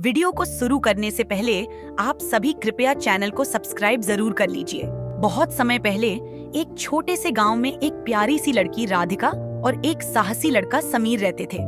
Video को शुरू करने से पहले आप सभी कृपया चैनल को सब्सक्राइब जरूर कर लीजिए। बहुत समय पहले एक छोटे से गांव में एक प्यारी सी लड़की राधिका और एक साहसी लड़का समीर रहते थे।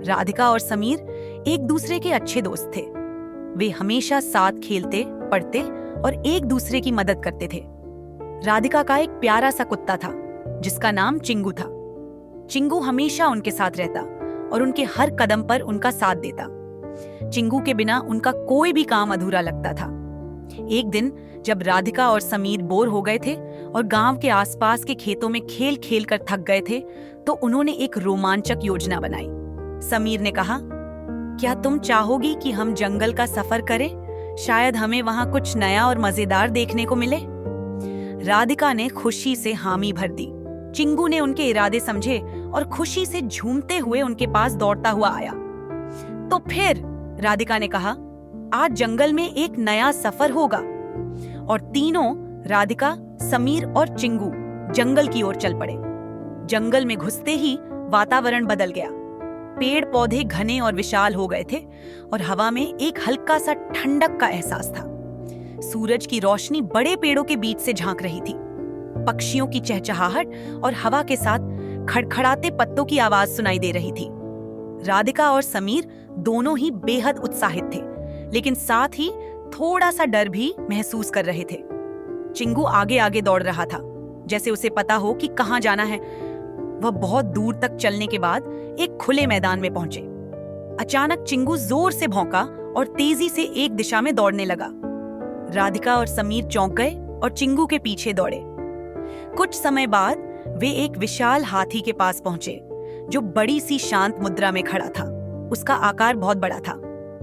राधिका और समीर एक दूसरे के अच्छे दोस्त थे। वे हमेशा साथ खेलते, पढ़ते और एक दूसरे की मदद करते थे। राधिका का एक प्यारा सा कुत्ता था जिसका नाम चिंगू था। चिंगू हमेशा उनके साथ रहता और उनके हर कदम पर उनका साथ देता। चिंगू के बिना उनका कोई भी काम अधूरा लगता था। एक दिन जब राधिका और समीर बोर हो गए थे और गांव के आसपास के खेतों में खेल खेल कर थक गए थे, तो उन्होंने एक रोमांचक योजना बनाई। समीर ने कहा, क्या तुम चाहोगी कि हम जंगल का सफर करें? शायद हमें वहां कुछ नया और मजेदार देखने को मिले। राधिका ने खुशी से हामी भर दी। चिंगू ने उनके इरादे समझे और खुशी से झूमते हुए उनके पास दौड़ता हुआ आया। तो फिर राधिका ने कहा, आज जंगल में एक नया सफर होगा। और तीनों, राधिका, समीर और चिंगू, जंगल की ओर चल पड़े। जंगल में घुसते ही वातावरण बदल गया। पेड़ पौधे घने और विशाल हो गए थे और हवा में एक हल्का सा ठंडक का एहसास था। सूरज की रोशनी बड़े पेड़ों के बीच से झांक रही थी। पक्षियों की चहचहाहट और हवा के साथ खड़खड़ाते पत्तों की आवाज सुनाई दे रही थी। राधिका और समीर दोनों ही बेहद उत्साहित थे, लेकिन साथ ही थोड़ा सा डर भी महसूस कर रहे थे। चिंगू आगे आगे दौड़ रहा था, जैसे उसे पता हो कि कहां जाना है। वह बहुत दूर तक चलने के बाद एक खुले मैदान में पहुंचे। अचानक चिंगू जोर से भौंका और तेजी से एक दिशा में दौड़ने लगा। राधिका और समीर चौंक गए और चिंगू के पीछे दौड़े। कुछ समय बाद वे एक विशाल हाथी के पास पहुंचे जो बड़ी सी शांत मुद्रा में खड़ा था। उसका आकार बहुत बड़ा था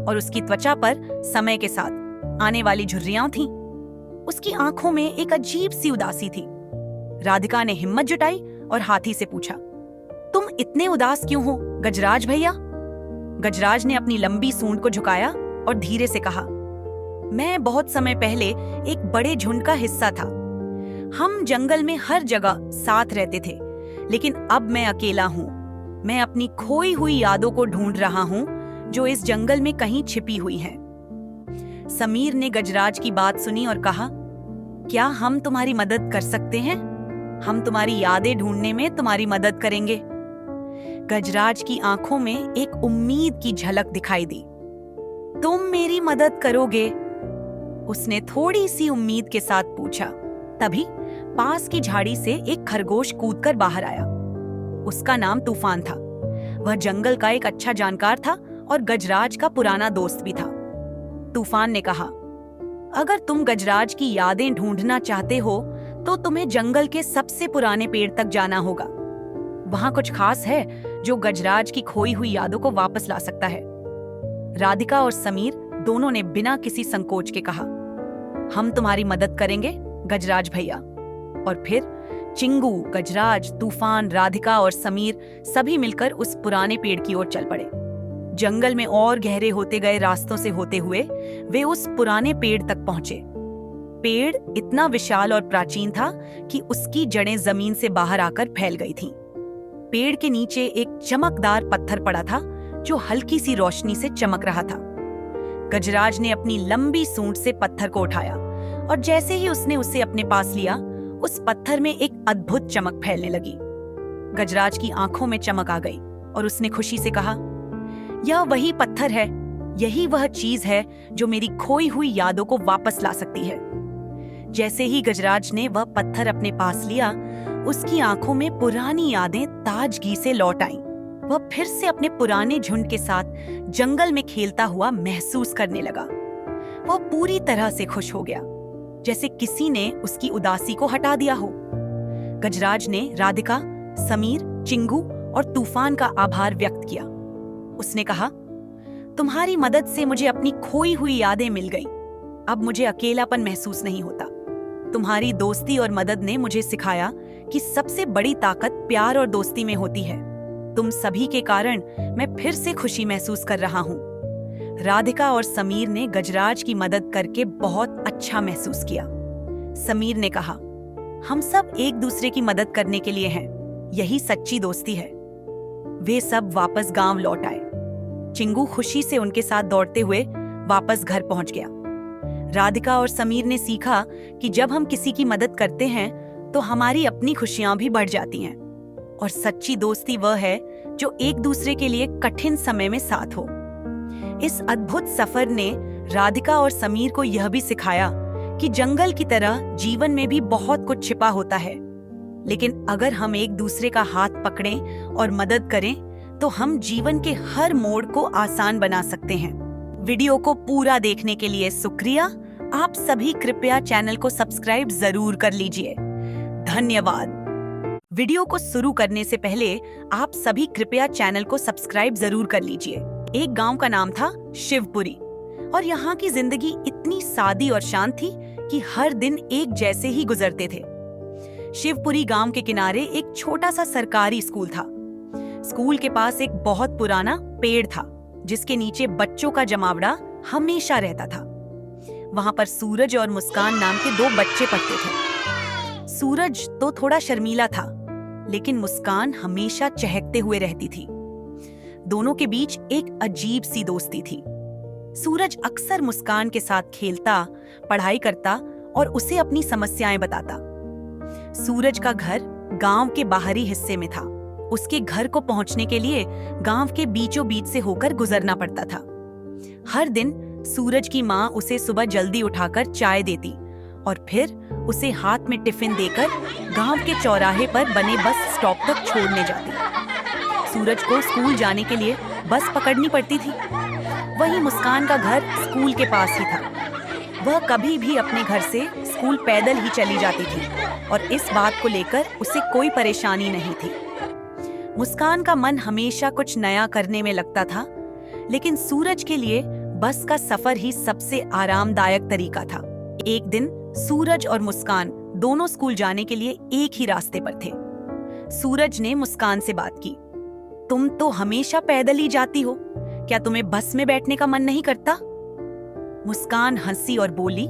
और उसकी त्वचा पर समय के साथ आने वाली झुर्रियां थीं। उसकी आंखों में एक अजीब सी उदासी थी। राधिका ने हिम्मत जुटाई और हाथी से पूछा, तुम इतने उदास क्यों हो गजराज भैया? गजराज ने अपनी लंबी सूंड को झुकाया और धीरे से कहा, मैं बहुत समय पहले एक बड़े झुंड का हिस्सा था। हम जंगल में हर जगह साथ रहते थे, लेकिन अब मैं अकेला हूँ। मैं अपनी खोई हुई यादों को ढूंढ रहा हूँ जो इस जंगल में कहीं छिपी हुई हैं। समीर ने गजराज की बात सुनी और कहा, क्या हम तुम्हारी मदद कर सकते हैं? हम तुम्हारी यादें ढूंढने में तुम्हारी मदद करेंगे। गजराज की आंखों में एक उम्मीद की झलक दिखाई दी। तुम मेरी मदद करोगे? उसने थोड़ी सी उम्मीद के साथ पूछा। तभी पास की झाड़ी से एक खरगोश कूदकर बाहर आया। उसका नाम तूफान था। वह जंगल का एक अच्छा जानकार था और गजराज का पुराना दोस्त भी था। तूफान ने कहा, अगर तुम गजराज की यादें ढूंढना चाहते हो तो तुम्हें जंगल के सबसे पुराने पेड़ तक जाना होगा। वहां कुछ खास है जो गजराज की खोई हुई यादों को वापस ला सकता है। राधिका और समीर दोनों ने बिना किसी संकोच के कहा, हम तुम्हारी मदद करेंगे गजराज भैया। और फिर चिंगू, गजराज, तूफान, राधिका और समीर सभी मिलकर उस पुराने पेड़ की ओर चल पड़े। जंगल में और गहरे होते गए रास्तों से होते हुए वे उस पुराने पेड़ तक पहुंचे। पेड़ इतना विशाल और प्राचीन था कि उसकी जड़ें जमीन से बाहर आकर फैल गई थीं। पेड़ के नीचे एक चमकदार पत्थर पड़ा था जो हल्की सी रोशनी से चमक रहा था। गजराज ने अपनी लंबी सूंड से पत्थर को उठाया और जैसे ही उसने उसे अपने पास लिया, उस पत्थर में एक अद्भुत चमक फैलने लगी। गजराज की आंखों में चमक आ गई और उसने खुशी से कहा, यह वही पत्थर है, यही वह चीज है जो मेरी खोई हुई यादों को वापस ला सकती है। जैसे ही गजराज ने वह पत्थर अपने पास लिया, उसकी आंखों में पुरानी यादें ताजगी से लौट आईं। वह फिर से अपने पुराने झुंड के साथ जंगल में खेलता हुआ महसूस करने लगा। वह पूरी तरह से खुश हो गया, जैसे किसी ने उसकी उदासी को हटा दिया हो। गजराज ने राधिका, समीर, चिंगू और तूफान का आभार व्यक्त किया। उसने कहा, तुम्हारी मदद से मुझे अपनी खोई हुई यादें मिल गई। अब मुझे अकेलापन महसूस नहीं होता। तुम्हारी दोस्ती और मदद ने मुझे सिखाया कि सबसे बड़ी ताकत प्यार और दोस्ती में होती है। तुम सभी के कारण मैं फिर से खुशी महसूस कर रहा हूँ। राधिका और समीर ने गजराज की मदद करके बहुत अच्छा महसूस किया। समीर ने कहा, हम सब एक दूसरे की मदद करने के लिए हैं। यही सच्ची दोस्ती है। वे सब वापस गांव लौट आए। चिंगू खुशी से उनके साथ दौड़ते हुए वापस घर पहुंच गया। राधिका और समीर ने सीखा कि जब हम किसी की मदद करते हैं तो हमारी अपनी खुशियां भी बढ़ जाती हैं, और सच्ची दोस्ती वह है जो एक दूसरे के लिए कठिन समय में साथ हो। इस अद्भुत सफर ने राधिका और समीर को यह भी सिखाया कि जंगल की तरह जीवन में भी बहुत कुछ छिपा होता है, लेकिन अगर हम एक दूसरे का हाथ पकड़ें और मदद करें तो हम जीवन के हर मोड़ को आसान बना सकते हैं। वीडियो को पूरा देखने के लिए शुक्रिया। आप सभी कृपया चैनल को सब्सक्राइब जरूर कर लीजिए। धन्यवाद। वीडियो को शुरू करने से पहले आप सभी कृपया चैनल को सब्सक्राइब जरूर कर लीजिए। एक गांव का नाम था शिवपुरी, और यहाँ की जिंदगी इतनी सादी और शांत थी कि हर दिन एक जैसे ही गुजरते थे। शिवपुरी गांव के किनारे एक छोटा सा सरकारी स्कूल था। स्कूल के पास एक बहुत पुराना पेड़ था जिसके नीचे बच्चों का जमावड़ा हमेशा रहता था। वहां पर सूरज और मुस्कान नाम के दो बच्चे पढ़ते थे। सूरज तो थोड़ा शर्मीला था, लेकिन मुस्कान हमेशा चहकते हुए रहती थी। दोनों के बीच एक अजीब सी दोस्ती थी। सूरज अक्सर मुस्कान के साथ खेलता, पढ़ाई करता और उसे अपनी समस्याएं बताता। सूरज का घर गांव के बाहरी हिस्से में था। उसके घर को पहुंचने के लिए गांव के बीचों बीच से होकर गुजरना पड़ता था। हर दिन सूरज की माँ उसे सुबह जल्दी उठाकर चाय देती और फिर उसे हाथ में टिफिन देकर गांव के चौराहे पर बने बस स्टॉप तक छोड़ने जाती। सूरज को स्कूल जाने के लिए बस पकड़नी पड़ती थी। वहीं मुस्कान का घर स्कूल के पास ही था। वह कभी भी अपने घर से स्कूल पैदल ही चली जाती थी और इस बात को लेकर उसे कोई परेशानी नहीं थी। मुस्कान का मन हमेशा कुछ नया करने में लगता था, लेकिन सूरज के लिए बस का सफर ही सबसे आरामदायक तरीका था। एक दिन सूरज और मुस्कान दोनों स्कूल जाने के लिए एक ही रास्ते पर थे। सूरज ने मुस्कान से बात की, तुम तो हमेशा पैदल ही जाती हो, क्या तुम्हें बस में बैठने का मन नहीं करता? मुस्कान हंसी और बोली,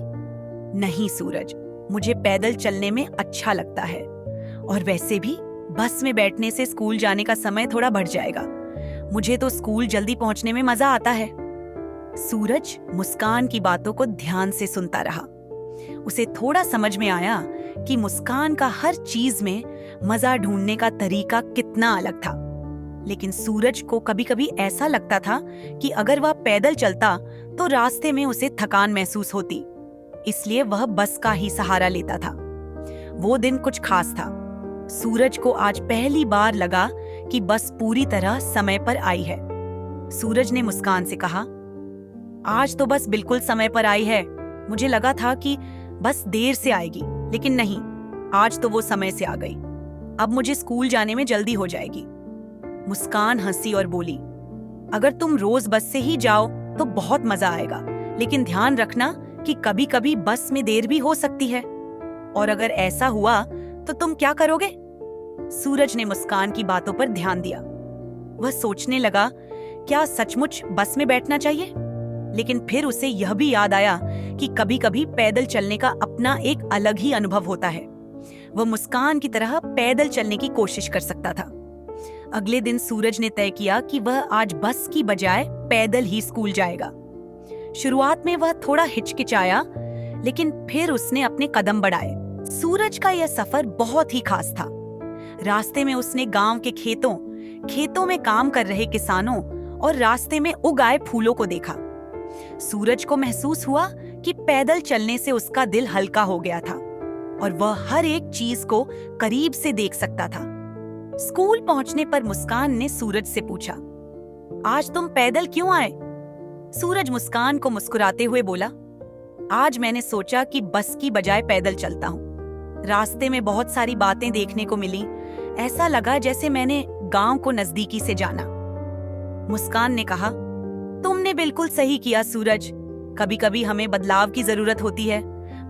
नहीं सूरज, मुझे पैदल चलने में अच्छा लगता है, और वैसे भी बस में बैठने से स्कूल जाने का समय थोड़ा बढ़ जाएगा। मुझे तो स्कूल जल्दी पहुंचने में मजा आता है। सूरज मुस्कान की बातों को ध्यान से सुनता रहा। उसे थोड़ा समझ में आया कि मुस्कान का हर चीज में मजा ढूंढने का तरीका कितना अलग था, लेकिन सूरज को कभी-कभी ऐसा लगता था कि अगर वह पैदल चलता तो रास्ते में उसे थकान महसूस होती, इसलिए वह बस का ही सहारा लेता था। वो दिन कुछ खास था। सूरज को आज पहली बार लगा कि बस पूरी तरह समय पर आई है। सूरज ने मुस्कान से कहा, आज तो बस बिल्कुल समय पर आई है। मुझे लगा था कि बस देर से आएगी, लेकिन नहीं, आज तो वो समय से आ गई। अब मुझे स्कूल जाने में जल्दी हो जाएगी। मुस्कान हंसी और बोली, अगर तुम रोज बस से ही जाओ तो बहुत मजा आएगा, लेकिन ध्यान रखना कि कभी कभी बस में देर भी हो सकती है। और अगर ऐसा हुआ तो तुम क्या करोगे? सूरज ने मुस्कान की बातों पर ध्यान दिया। वह सोचने लगा, क्या सचमुच बस में बैठना चाहिए? लेकिन फिर उसे यह भी याद आया कि कभी कभी पैदल चलने का अपना एक अलग ही अनुभव होता है। वह मुस्कान की तरह पैदल चलने की कोशिश कर सकता था। अगले दिन सूरज ने तय किया कि वह आज बस की बजाय पैदल ही स्कूल जाएगा। शुरुआत में वह थोड़ा हिचकिचाया, लेकिन फिर उसने अपने कदम बढ़ाए। सूरज का यह सफर बहुत ही खास था। रास्ते में उसने गांव के खेतों में काम कर रहे किसानों और रास्ते में उगाए फूलों को देखा। सूरज को महसूस हुआ कि पैदल चलने से उसका दिल हल्का हो गया था और वह हर एक चीज को करीब से देख सकता था। स्कूल पहुंचने पर मुस्कान ने सूरज से पूछा, आज तुम पैदल क्यों आए? सूरज मुस्कान को मुस्कुराते हुए बोला, आज मैंने सोचा कि बस की बजाय पैदल चलता हूँ। रास्ते में बहुत सारी बातें देखने को मिली। ऐसा लगा जैसे मैंने गांव को नजदीकी से जाना। मुस्कान ने कहा, तुमने बिल्कुल सही किया सूरज। कभी कभी हमें बदलाव की जरूरत होती है।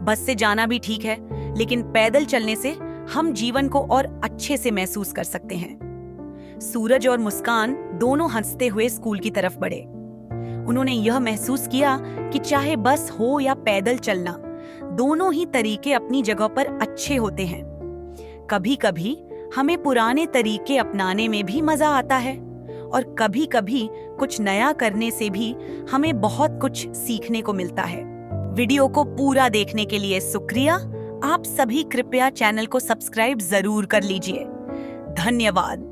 बस से जाना भी ठीक है, लेकिन पैदल चलने से हम जीवन को और अच्छे से महसूस कर सकते हैं। सूरज और मुस्कान दोनों हंसते हुए स्कूल की तरफ बढ़े। उन्होंने यह महसूस किया कि चाहे बस हो या पैदल चलना, दोनों ही तरीके अपनी जगह पर अच्छे होते हैं। कभी कभी हमें पुराने तरीके अपनाने में भी मजा आता है और कभी कभी कुछ नया करने से भी हमें बहुत कुछ सीखने को मिलता है। वीडियो को पूरा देखने के लिए शुक्रिया। आप सभी कृपया चैनल को सब्सक्राइब जरूर कर लीजिए। धन्यवाद।